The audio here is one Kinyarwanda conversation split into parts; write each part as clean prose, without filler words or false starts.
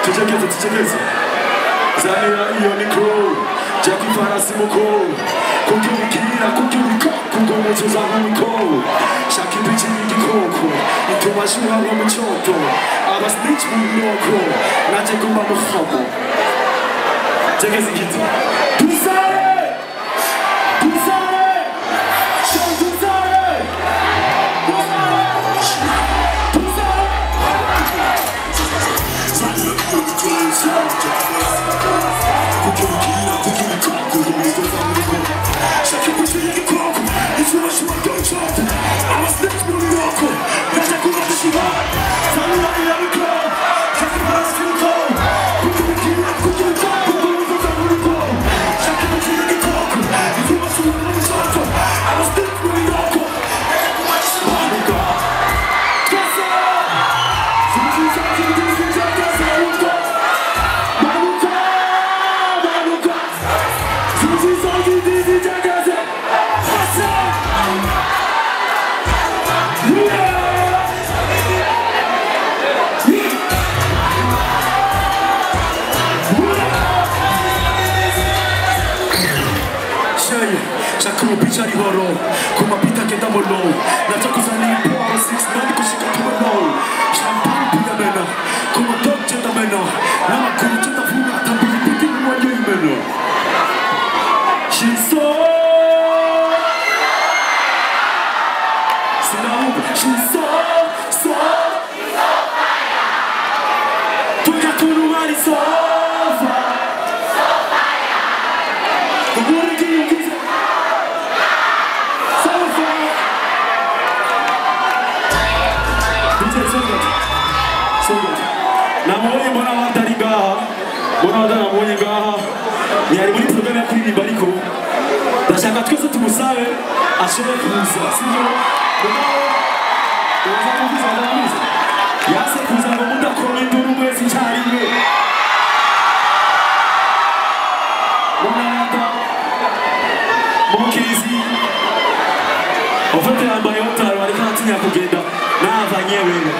Tuchekeze Zania iyo niko Jackie farasi muko Kukyurikira kukyurika Kungomozo za mwiko Shaki bichi n'igikoko Ituma shuha wa mucoto Aba snitch mu mwoko Naje guma muhabo Tuchekeze giti Tuzare Tuzare Tuzare Shakuru bichari horo, kuma pita kenda molo. Nacha kuzani power 6 nani kushika tumelo. Champagne pita meno, kuma dog cheta meno. Nama kuru cheta funa tambili piti mwanyo imeno. She's so she's so fire. Tuka tunu mari so fire. The water can you get Namoni mbona wandari ngaha Mbona wandari namoni ngaha Ni ari muri program ya kuririmba ariko ndashaka twese tumusabe ashobore kuza sivyo yase kuza ngo mudakome induru mwese icyarimwe Mwana Mukizi Ofete yambaye otaro ariko atinya kugenda navanye wewe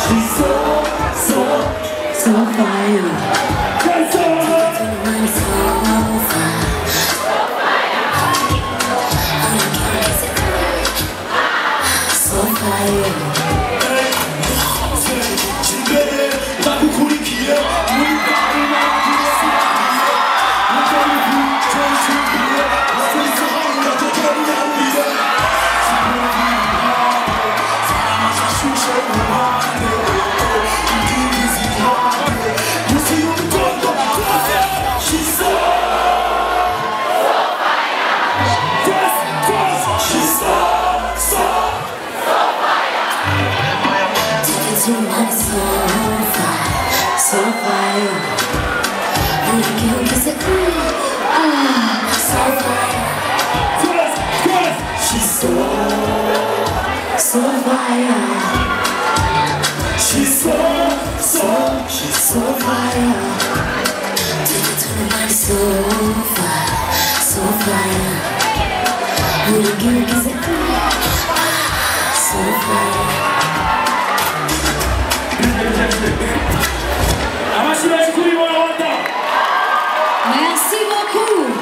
She's Merci beaucoup.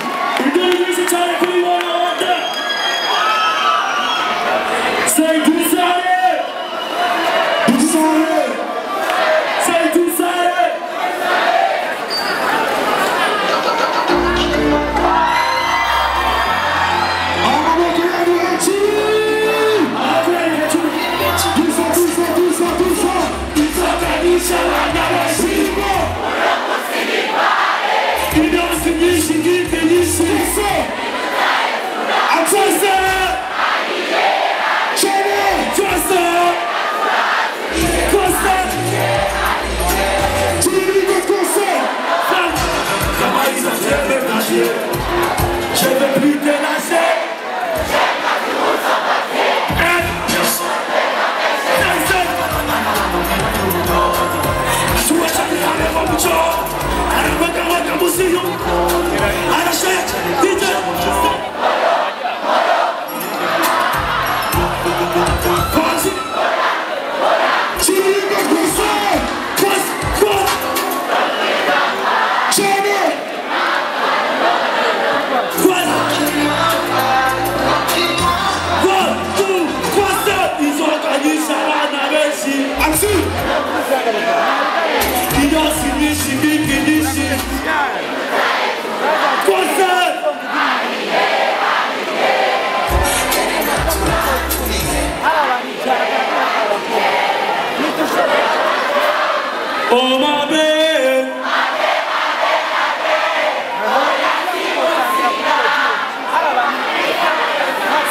Oh my babe,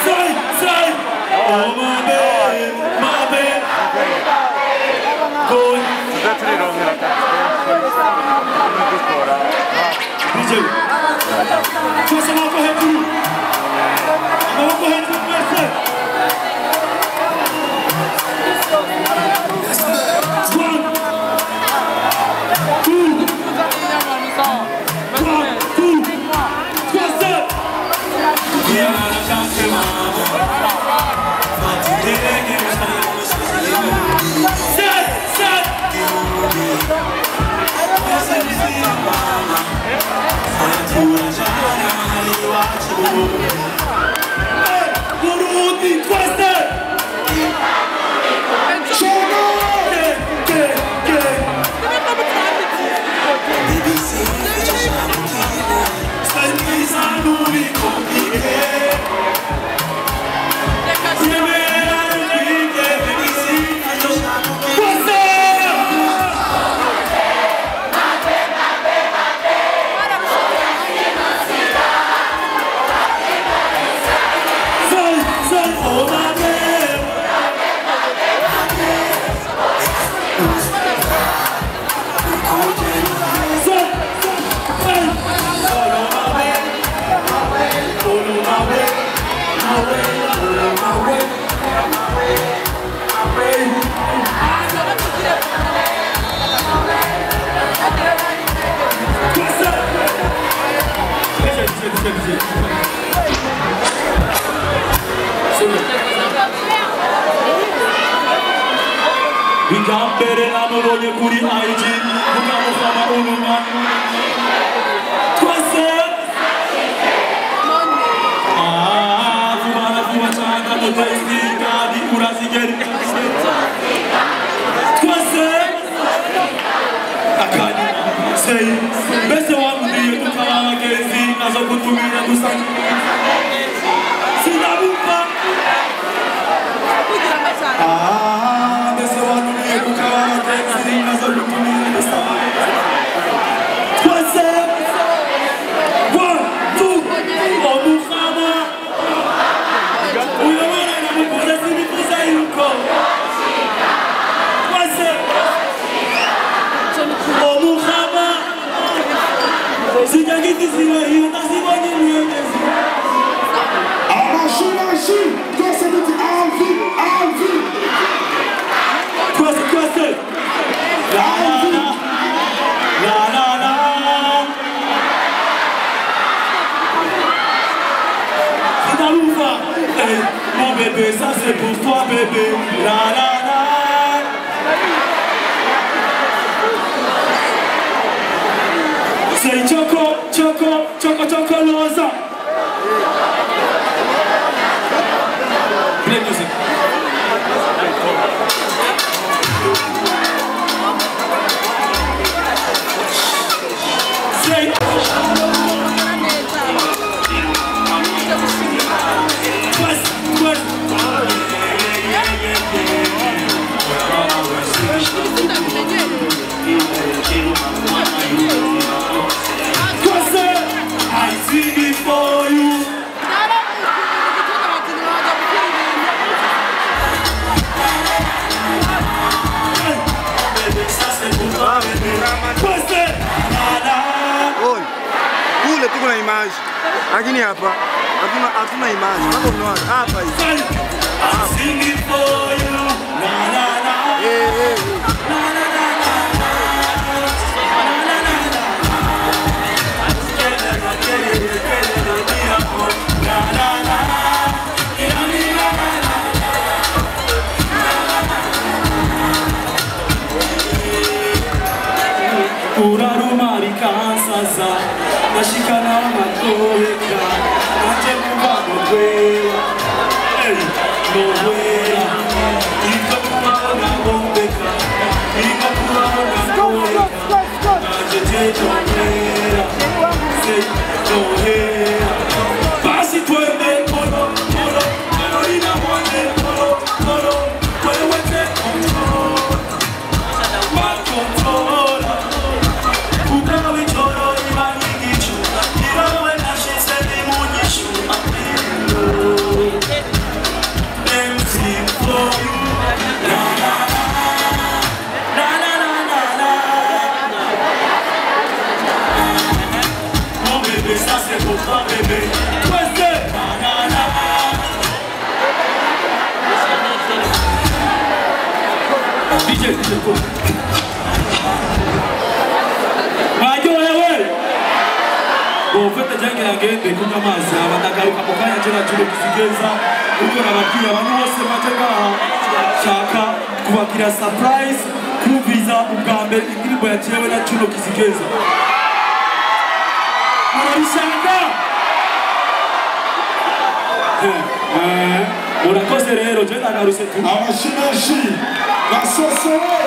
say, oh my babe, Going. DJ, faz a mão correta, a mão correta no Marcelo. Bigambere na mubonye kuri IG Bese wangu ndiye tukala kezi nazo kutumia kusanya sinabupa bese wangu ndiye tukala kezi nazo kutumia kusanya twase 1 2 omufama uyobora na mukuza sinifuza yuko twase omufama Sijagiti siwa hiyo tasibonye mwenyezi Amashinashi Twase biti ALVIN Twase La C'est un loufa mon bébé ça c'est pour toi bébé La Say choco loza. Play music. Say I sing it for you. Oi, kule tuko na image. Lakini hapa hatuna image. Mambo mnaona hapa hivi. I sing it for you. La la la. La la la. Urarumari kansaza nashikana makoheka naje mubano gwera nowera iko kubana bombeka iko kubana bombeka naje tetongera se nohera basi twende kolo ina mwande kolo wewe te control Ufete jange na gende kunywa amazi abatagaruka mu kanya cyera cyuko kisigeza uko nababwira abantu bose batega shaka kubakira surprise kubiza ubwa mbere indirimbo ya jewe na cyuko kisigeza murabishaka urakoze rero je nagaruse tu Amashinashi Basosore